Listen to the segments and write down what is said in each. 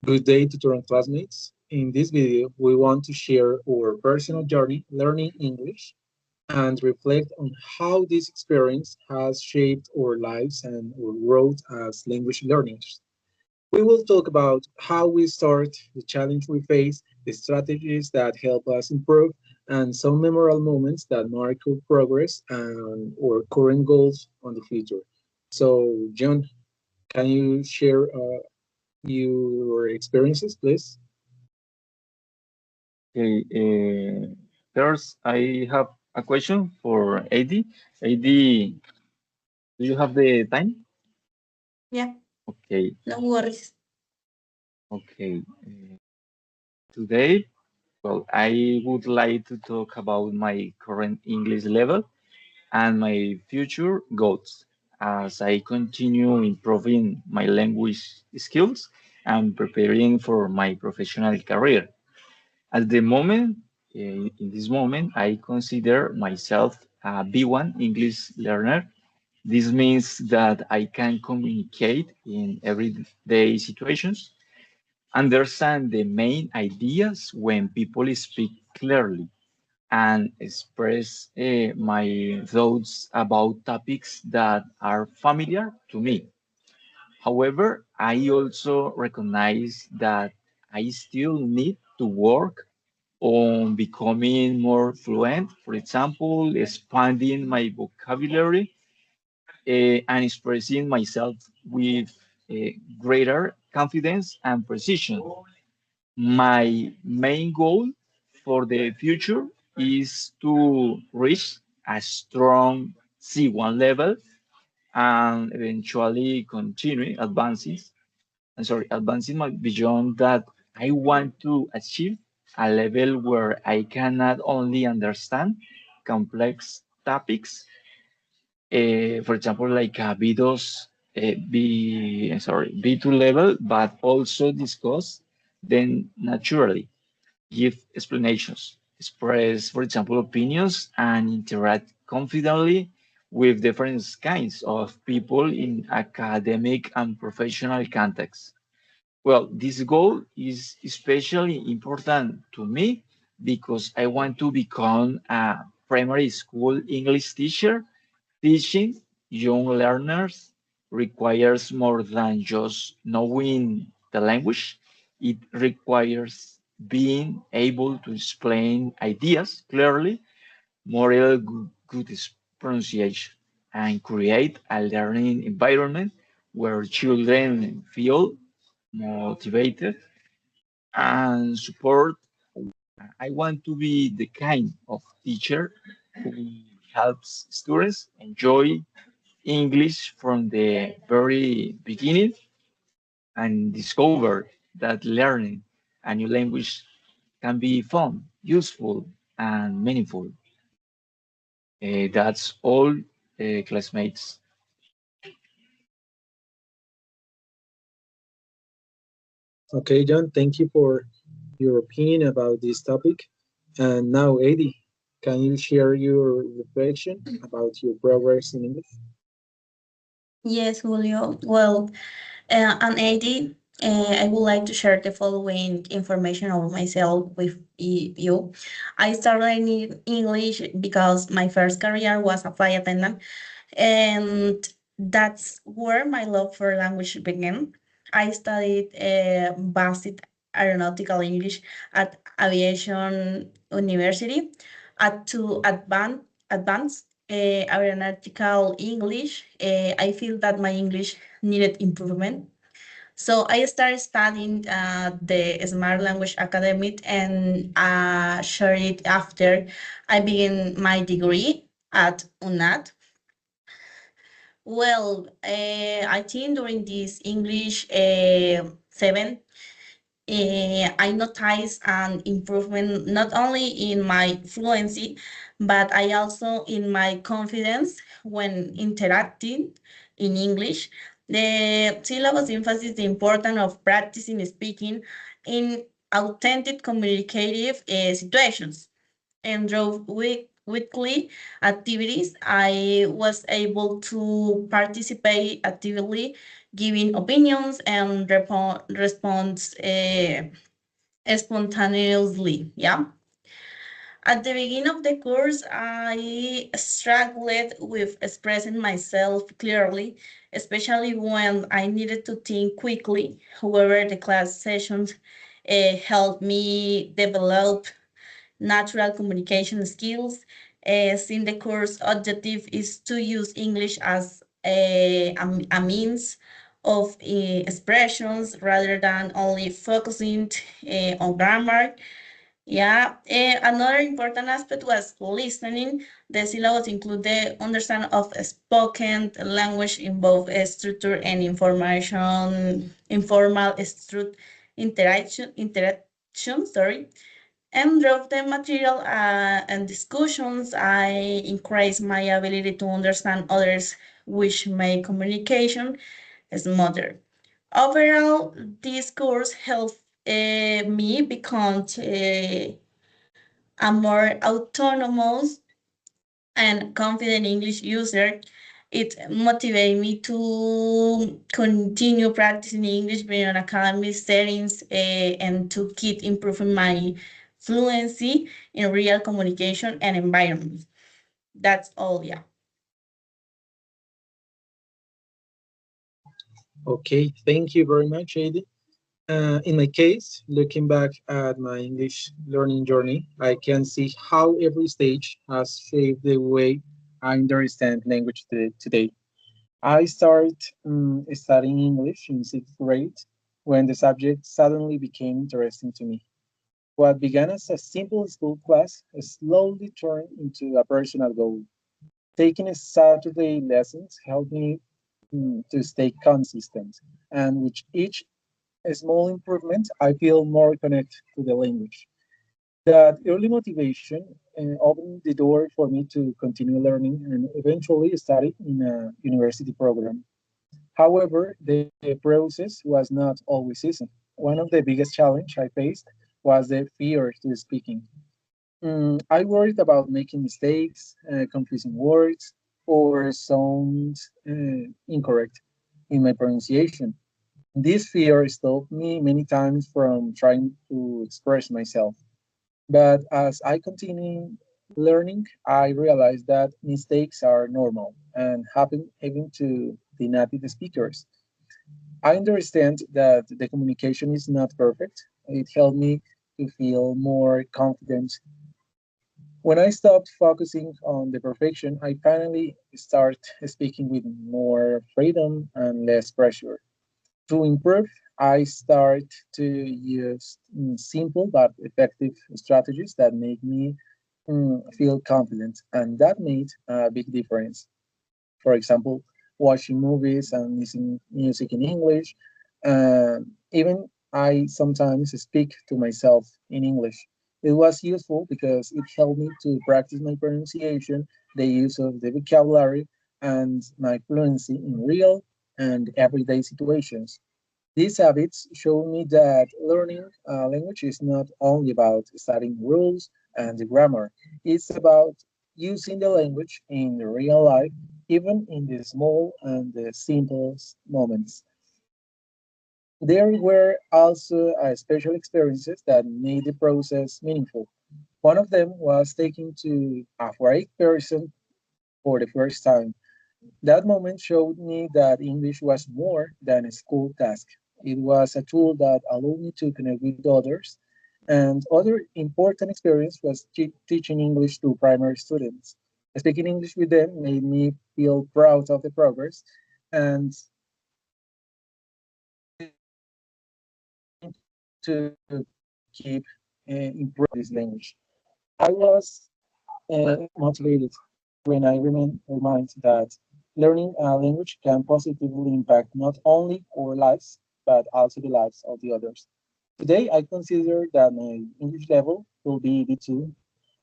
Good day, tutor and classmates. In this video, we want to share our personal journey learning English and reflect on how this experience has shaped our lives and our growth as language learners. We will talk about how we start, the challenge we face, the strategies that help us improve, and some memorable moments that mark our progress and our current goals on the future. So, John, can you share your experiences, please? Okay, first I have a question for AD. AD, do you have the time? Yeah, Okay, no worries. okay. Today, well, I would like to talk about my current English level and my future goals as I continue improving my language skills and preparing for my professional career. At the moment, in this moment, I consider myself a B1 English learner. This means that I can communicate in everyday situations, understand the main ideas when people speak clearly, and express my thoughts about topics that are familiar to me. However, I also recognize that I still need to work on becoming more fluent, for example, expanding my vocabulary and expressing myself with greater confidence and precision. My main goal for the future is to reach a strong C1 level and eventually continue advancing beyond that. I want to achieve a level where I can not only understand complex topics, for example, like a B2 level, but also discuss them naturally, give explanations, express, for example, opinions, and interact confidently with different kinds of people in academic and professional contexts. Well, this goal is especially important to me because I want to become a primary school English teacher. Teaching young learners requires more than just knowing the language. It requires being able to explain ideas clearly, model good pronunciation, and create a learning environment where children feel motivated and support. I want to be the kind of teacher who helps students enjoy English from the very beginning and discover that learning a new language can be fun, useful, and meaningful. That's all, classmates. Okay, John, thank you for your opinion about this topic. And now, Eddie, can you share your reflection about your progress in English? Yes, Julio. Well, I'm 80. I would like to share the following information of myself with you. I started learning English because my first career was a flight attendant, and that's where my love for language began. I studied basic aeronautical English at Aviation University, at to advanced aeronautical English. I feel that my English needed improvement. So I started studying the Smart Language Academy, and shortly after I began my degree at UNAT. Well, I think during this English 7, I noticed an improvement not only in my fluency, but I also in my confidence when interacting in English. The syllabus emphasizes the importance of practicing speaking in authentic communicative situations and drove weekly activities. I was able to participate actively, giving opinions and response spontaneously. Yeah. At the beginning of the course, I struggled with expressing myself clearly, especially when I needed to think quickly. However, the class sessions helped me develop natural communication skills. Since the course objective is to use English as a means of expressions rather than only focusing on grammar. Yeah, another important aspect was listening. The syllabus include the understanding of spoken language in both structure and informal interaction, sorry. And through the material and discussions, I increase my ability to understand others, which make communication smoother. Overall, this course helped me become a more autonomous and confident English user. It motivated me to continue practicing English beyond academic settings and to keep improving my fluency in real communication and environment. That's all, yeah. Okay, thank you very much, Adi. In my case, looking back at my English learning journey, I can see how every stage has shaped the way I understand language today. I started studying English in sixth grade when the subject suddenly became interesting to me. What began as a simple school class slowly turned into a personal goal. Taking Saturday lessons helped me to stay consistent, and with each small improvement, I feel more connected to the language. That early motivation opened the door for me to continue learning and eventually study in a university program. However, the process was not always easy. One of the biggest challenges I faced was the fear to speaking. I worried about making mistakes, confusing words, or sound incorrect in my pronunciation. This fear stopped me many times from trying to express myself. But as I continue learning, I realized that mistakes are normal and happen even to the native speakers. I understand that the communication is not perfect. It helped me to feel more confident. When I stopped focusing on the perfection, I finally start speaking with more freedom and less pressure. To improve, I start to use simple but effective strategies that make me feel confident, and that made a big difference. For example, watching movies and listening music in English. Even I sometimes speak to myself in English. It was useful because it helped me to practice my pronunciation, the use of the vocabulary, and my fluency in real and everyday situations. These habits show me that learning a language is not only about studying rules and the grammar, it's about using the language in the real life, even in the small and the simplest moments. There were also special experiences that made the process meaningful. One of them was taking to a foreign person for the first time. That moment showed me that English was more than a school task. It was a tool that allowed me to connect with others. And other important experience was teaching English to primary students. Speaking English with them made me feel proud of the progress and to keep improving this language. I was motivated when I remind that learning a language can positively impact not only our lives, but also the lives of the others. Today, I consider that my English level will be B2,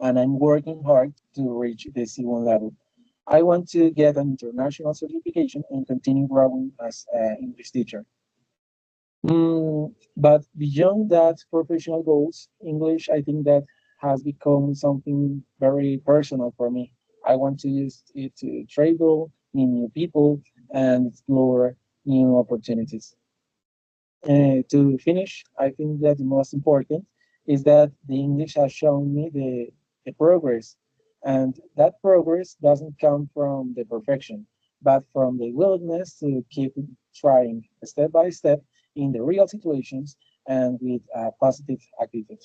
and I'm working hard to reach the C1 level. I want to get an international certification and continue growing as an English teacher. But beyond that professional goals, English, I think that has become something very personal for me. I want to use it to travel, meet new people, and explore new opportunities. To finish, I think that the most important is that the English has shown me the progress, and that progress doesn't come from the perfection, but from the willingness to keep trying step by step in the real situations and with a positive attitude.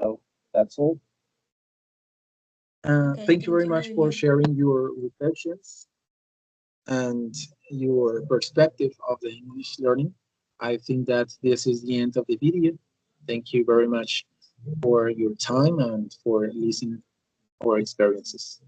So that's all. Okay, Thank you thank very you, much for Julio. sharing your reflections and your perspective of the English learning. I think that this is the end of the video. Thank you very much for your time and for listening our experiences.